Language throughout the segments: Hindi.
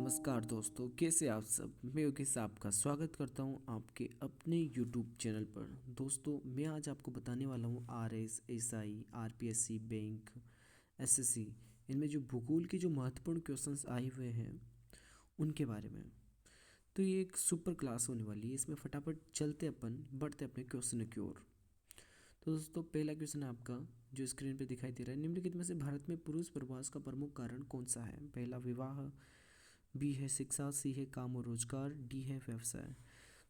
नमस्कार दोस्तों, कैसे आप सब। मैं योगेश आपका स्वागत करता हूं आपके अपने यूट्यूब चैनल पर। दोस्तों, मैं आज आपको बताने वाला हूं RS, SI, RPSC, bank, SSC, इनमें जो भूगोल के जो महत्वपूर्ण क्वेश्चंस आए हुए हैं उनके बारे में। तो ये एक सुपर क्लास होने वाली है। इसमें फटाफट चलते अपन बढ़ते अपने क्वेश्चन की ओर। तो दोस्तों, पहला क्वेश्चन है आपका जो स्क्रीन पे दिखाई दे रहा है। निम्नलिखित में से भारत में पुरुष प्रवास का प्रमुख कारण कौन सा है? पहला विवाह, बी है शिक्षा, सी है काम और रोजगार, डी है व्यवसाय।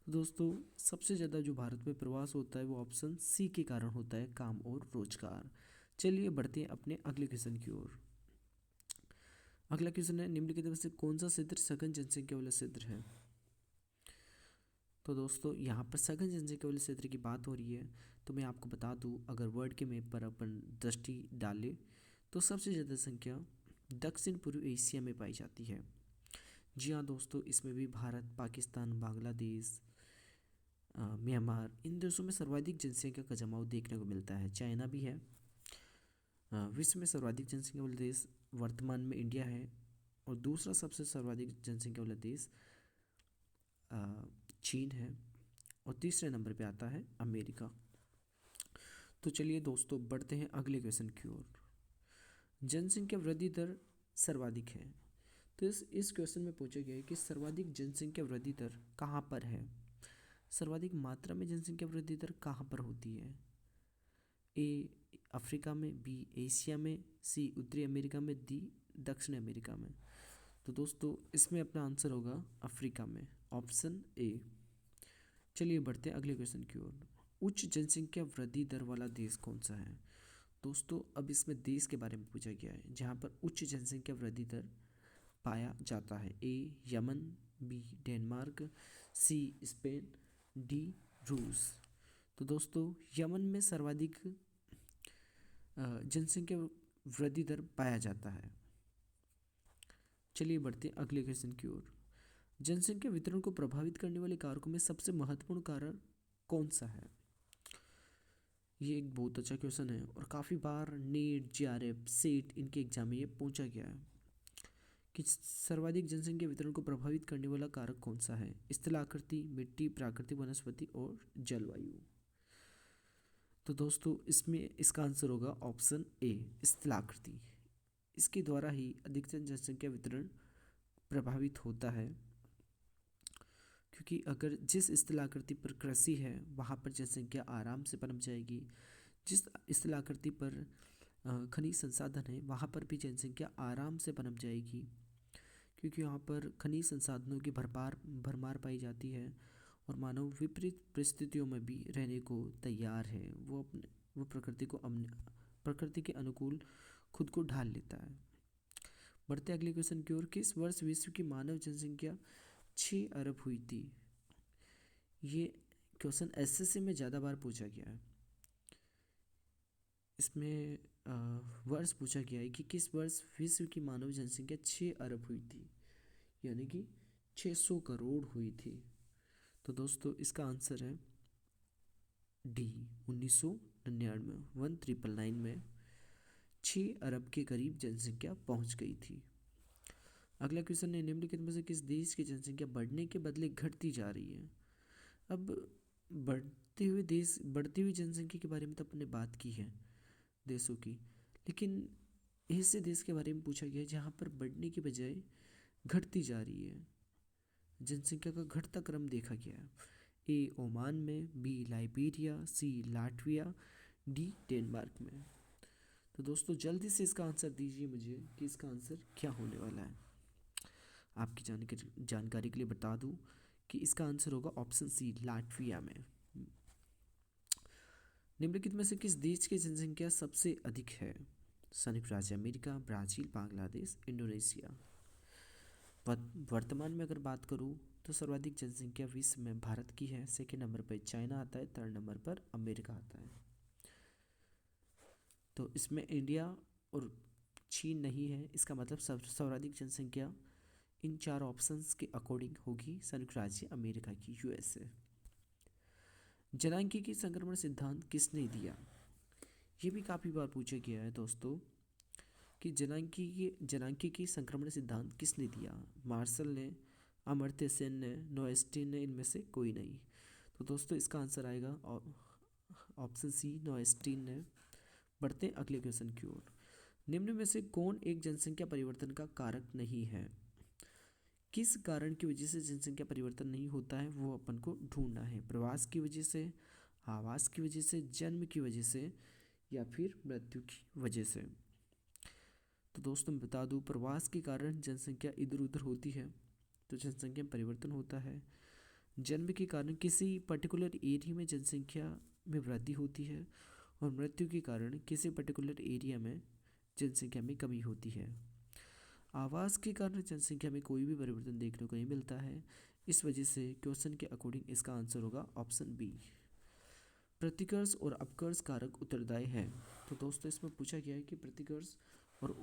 तो दोस्तों, सबसे ज़्यादा जो भारत में प्रवास होता है वो ऑप्शन सी के कारण होता है, काम और रोजगार। चलिए बढ़ते हैं अपने अगले क्वेश्चन की ओर। अगला क्वेश्चन है, निम्नलिखित में से कौन सा क्षेत्र सघन जनसंख्या वाला क्षेत्र है? तो दोस्तों, यहाँ पर सघन जनसंख्या वाले क्षेत्र की बात हो रही है। तो मैं आपको बता दूँ, अगर वर्ल्ड के मैप पर अपन दृष्टि डालें तो सबसे ज़्यादा संख्या दक्षिण पूर्व एशिया में पाई जाती है। जी हाँ दोस्तों, इसमें भी भारत, पाकिस्तान, बांग्लादेश, म्यांमार, इन देशों में सर्वाधिक जनसंख्या का जमाव देखने को मिलता है। चाइना भी है। विश्व में सर्वाधिक जनसंख्या वाला देश वर्तमान में इंडिया है, और दूसरा सबसे सर्वाधिक जनसंख्या वाला देश चीन है, और तीसरे नंबर पे आता है अमेरिका। तो चलिए दोस्तों, बढ़ते हैं अगले क्वेश्चन की ओर। जनसंख्या वृद्धि दर सर्वाधिक है। तो इस क्वेश्चन में पूछा गया है कि सर्वाधिक जनसंख्या वृद्धि दर कहाँ पर है? सर्वाधिक मात्रा में जनसंख्या वृद्धि दर कहाँ पर होती है? ए अफ्रीका में, बी एशिया में, सी उत्तरी अमेरिका में, डी दक्षिण अमेरिका में। तो दोस्तों, इसमें अपना आंसर होगा अफ्रीका में, ऑप्शन ए। चलिए बढ़ते हैं अगले क्वेश्चन की ओर। उच्च जनसंख्या वृद्धि दर वाला देश कौन सा है? दोस्तों, अब इसमें देश के बारे में पूछा गया है जहाँ पर उच्च जनसंख्या वृद्धि दर पाया जाता है। A Yemen, B Denmark, C Spain, D रूस। तो दोस्तों, यमन में सर्वाधिक जनसंख्या वृद्धि दर पाया जाता है। चलिए बढ़ते हैं अगले क्वेश्चन की ओर। जनसंख्या वितरण को प्रभावित करने वाले कारकों में सबसे महत्वपूर्ण कारण कौन सा है? ये एक बहुत अच्छा क्वेश्चन है और काफ़ी बार नीट, जेआरएफ, सेट इनके एग्जाम में ये पूछा गया है कि सर्वाधिक जनसंख्या वितरण को प्रभावित करने वाला कारक कौन सा है? स्थलाकृति, मिट्टी, प्राकृतिक वनस्पति और जलवायु। तो दोस्तों, इसमें इसका आंसर होगा ऑप्शन ए, स्थलाकृति। इसके द्वारा ही अधिकतम जनसंख्या वितरण प्रभावित होता है, क्योंकि अगर जिस स्थलाकृति पर कृषि है वहाँ पर जनसंख्या आराम से पनप जाएगी। जिस स्थलाकृति पर खनिज संसाधन है वहाँ पर भी जनसंख्या आराम से पनप जाएगी, क्योंकि वहाँ पर खनिज संसाधनों की भरमार पाई जाती है और मानव विपरीत परिस्थितियों में भी रहने को तैयार है। वो प्रकृति के अनुकूल खुद को ढाल लेता है। बढ़ते अगले क्वेश्चन की ओर। किस वर्ष विश्व की मानव जनसंख्या 6 अरब हुई थी? ये क्वेश्चन एसएससी में ज़्यादा बार पूछा गया है। इसमें वर्ष पूछा गया है कि किस वर्ष विश्व की मानव जनसंख्या 6 अरब हुई थी, यानी कि 600 करोड़ हुई थी। तो दोस्तों, इसका आंसर है डी, 1999, 1999 में 6 अरब के करीब जनसंख्या पहुंच गई थी। अगला क्वेश्चन है, निम्नलिखित में से किस देश की जनसंख्या बढ़ने के बदले घटती जा रही है? अब बढ़ती हुई जनसंख्या के बारे में तो अपने बात की है देशों की, लेकिन ऐसे देश के बारे में पूछा गया है जहाँ पर बढ़ने की बजाय घटती जा रही है, जनसंख्या का घटता क्रम देखा गया है। ए ओमान में, बी लाइबेरिया, सी लाटविया, डी डेनमार्क में। तो दोस्तों, जल्दी से इसका आंसर दीजिए मुझे कि इसका आंसर क्या होने वाला है। आपकी जानकारी के लिए बता दूं कि इसका आंसर होगा ऑप्शन सी, लाटविया में। निम्नलिखित में से किस देश की जनसंख्या सबसे अधिक है? संयुक्त राज्य अमेरिका, ब्राज़ील, बांग्लादेश, इंडोनेशिया। वर्तमान में अगर बात करूं तो सर्वाधिक जनसंख्या विश्व में भारत की है। सेकेंड नंबर पर चाइना आता है, थर्ड नंबर पर अमेरिका आता है। तो इसमें इंडिया और चीन नहीं है। इसका मतलब सर्वाधिक जनसंख्या इन चार ऑप्शंस के अकॉर्डिंग होगी संयुक्त राज्य अमेरिका की, यूएसए। जनांगीय संक्रमण सिद्धांत किसने दिया? ये भी काफ़ी बार पूछा गया है दोस्तों कि कि जनांकी संक्रमण सिद्धांत किसने दिया? मार्शल ने, अमर्त्य सेन ने, नोएस्टीन ने, इनमें से कोई नहीं। तो दोस्तों इसका आंसर आएगा ऑप्शन सी, नोएस्टीन ने। बढ़ते हैं अगले क्वेश्चन की ओर। निम्न में से कौन एक जनसंख्या परिवर्तन का कारक नहीं है? किस कारण की वजह से जनसंख्या परिवर्तन नहीं होता है वो अपन को ढूंढना है। प्रवास की वजह से, आवास की वजह से, जन्म की वजह से, या फिर मृत्यु की वजह से। तो दोस्तों मैं बता दूं, प्रवास के कारण जनसंख्या इधर उधर होती है तो जनसंख्या में परिवर्तन होता है। जन्म के कारण किसी पर्टिकुलर एरिया में जनसंख्या में वृद्धि होती है, और मृत्यु के कारण किसी पर्टिकुलर एरिया में जनसंख्या में कमी होती है। आवास के कारण जनसंख्या में कोई भी परिवर्तन देखने को नहीं मिलता है। इस वजह से क्वेश्चन के अकॉर्डिंग इसका आंसर होगा ऑप्शन बी। प्रतिकर्ष और अपकर्ष कारक उत्तरदायी है। तो दोस्तों इसमें पूछा गया है कि प्रतिकर्ष और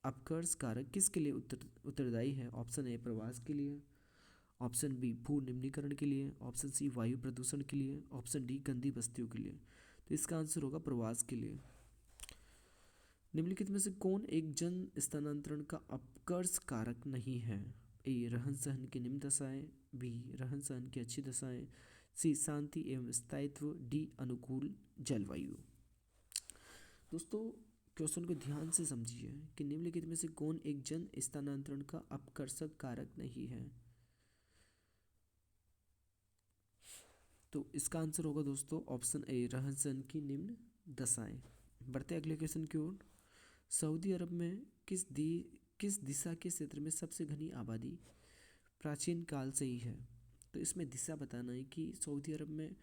अपकर्ष कारक किसके लिए उत्तरदायी है? ऑप्शन ए प्रवास के लिए, ऑप्शन बी भू निम्नीकरण के लिए, ऑप्शन सी वायु प्रदूषण के लिए, ऑप्शन डी गंदी बस्तियों के लिए। तो इसका आंसर होगा प्रवास के लिए। निम्नलिखित में से कौन एक जन स्थानांतरण का अपकर्ष कारक नहीं है? ए रहन सहन की निम्न दशाएं, बी रहन सहन की अच्छी दशाएं, सी शांति एवं स्थायित्व, डी अनुकूल जलवायु। दोस्तों क्वेश्चन को ध्यान से समझिए कि निम्नलिखित में से कौन एक जन स्थानांतरण का अपकर्षक कारक नहीं है? तो इसका आंसर होगा दोस्तों ऑप्शन ए रहन सहन की निम्न दशाएं। बढ़ते अगले क्वेश्चन की ओर। सऊदी अरब में किस दिशा के क्षेत्र में सबसे घनी आबादी प्राचीन काल से ही है? तो इसमें दिशा बताना है कि सऊदी अरब में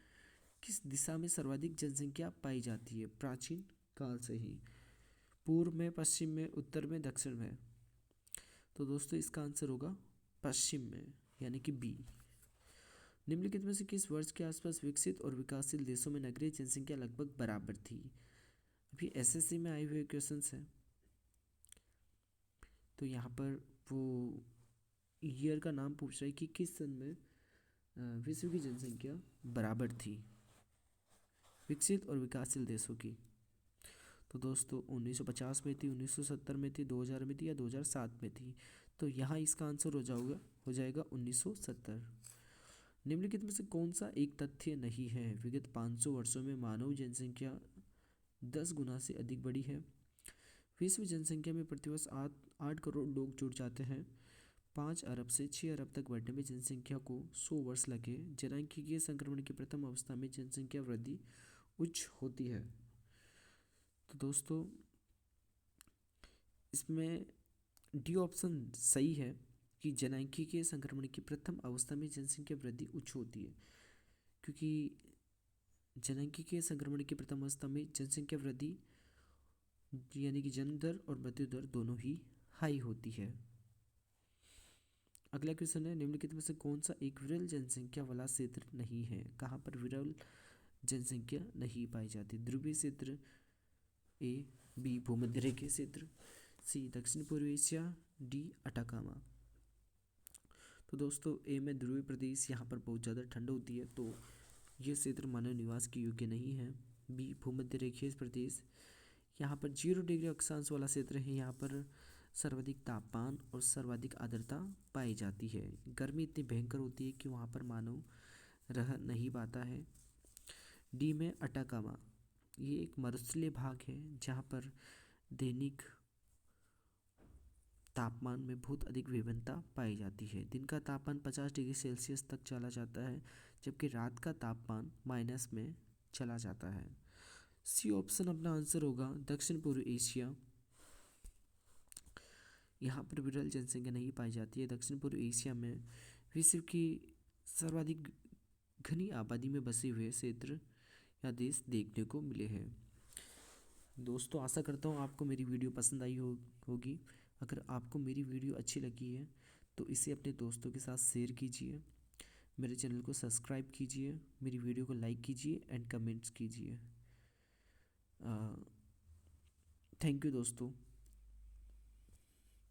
किस दिशा में सर्वाधिक जनसंख्या पाई जाती है प्राचीन काल से ही। पूर्व में, पश्चिम में, उत्तर में, दक्षिण में। तो दोस्तों इसका आंसर होगा पश्चिम में, यानी कि बी। निम्नलिखित में से किस वर्ष के आसपास विकसित और विकासशील देशों में नगरीय जनसंख्या लगभग बराबर थी? अभी एसएससी में आए हुए क्वेश्चंस हैं, तो यहाँ पर वो ईयर का नाम पूछ रहा है कि किस सन में विश्व की जनसंख्या बराबर थी विकसित और विकासशील देशों की। तो दोस्तों 1950 में थी, 1970 में थी, 2000 में थी, या 2007 में थी। तो यहाँ इसका आंसर हो जाएगा 1970। निम्नलिखित में से कौन सा एक तथ्य नहीं है? विगत 500 वर्षों में मानव जनसंख्या 10 गुना से अधिक बढ़ी है। विश्व जनसंख्या में प्रतिवर्ष 8 करोड़ लोग जुड़ जाते हैं। 5 अरब से 6 अरब तक बढ़ने में जनसंख्या को 100 वर्ष लगे। जनांकीय संक्रमण की प्रथम अवस्था में जनसंख्या वृद्धि उच्च होती है। तो दोस्तों इसमें डी ऑप्शन सही है कि जनांकीय संक्रमण की प्रथम अवस्था में जनसंख्या वृद्धि उच्च होती है, क्योंकि जनांकीय संक्रमण की प्रथम अवस्था में जनसंख्या वृद्धि यानी कि जन्म दर और मृत्यु दर दोनों ही हाई होती है। अगला क्वेश्चन है, निम्नलिखित में से कौन सा एक विरल जनसंख्या वाला क्षेत्र नहीं है? कहाँ पर विरल जनसंख्या नहीं पाई जाती? ध्रुवीय क्षेत्र, ए, बी भूमध्य रेखीय क्षेत्र, सी दक्षिण पूर्व एशिया, डी अटाकामा। तो दोस्तों ए में ध्रुवीय प्रदेश, यहाँ पर बहुत ज़्यादा ठंड होती है, तो ये क्षेत्र मानव निवास के योग्य नहीं है। बी भूमध्य रेखीय प्रदेश, यहाँ पर 0 डिग्री अक्षांश वाला क्षेत्र है। यहाँ पर सर्वाधिक तापमान और सर्वाधिक आर्द्रता पाई जाती है। गर्मी इतनी भयंकर होती है कि वहाँ पर मानव रह नहीं पाता है। डी में अटाकामा, ये एक मरुस्थलीय भाग है जहाँ पर दैनिक तापमान में बहुत अधिक विभिन्नता पाई जाती है। दिन का तापमान 50 डिग्री सेल्सियस तक चला जाता है, जबकि रात का तापमान माइनस में चला जाता है। सी ऑप्शन अपना आंसर होगा दक्षिण पूर्व एशिया। यहाँ पर विरल जनसंख्या नहीं पाई जाती है। दक्षिण पूर्व एशिया में विश्व की सर्वाधिक घनी आबादी में बसे हुए क्षेत्र या देश देखने को मिले हैं। दोस्तों आशा करता हूँ आपको मेरी वीडियो पसंद आई होगी। अगर आपको मेरी वीडियो अच्छी लगी है तो इसे अपने दोस्तों के साथ शेयर कीजिए, मेरे चैनल को सब्सक्राइब कीजिए, मेरी वीडियो को लाइक कीजिए एंड कमेंट्स कीजिए। थैंक यू दोस्तों।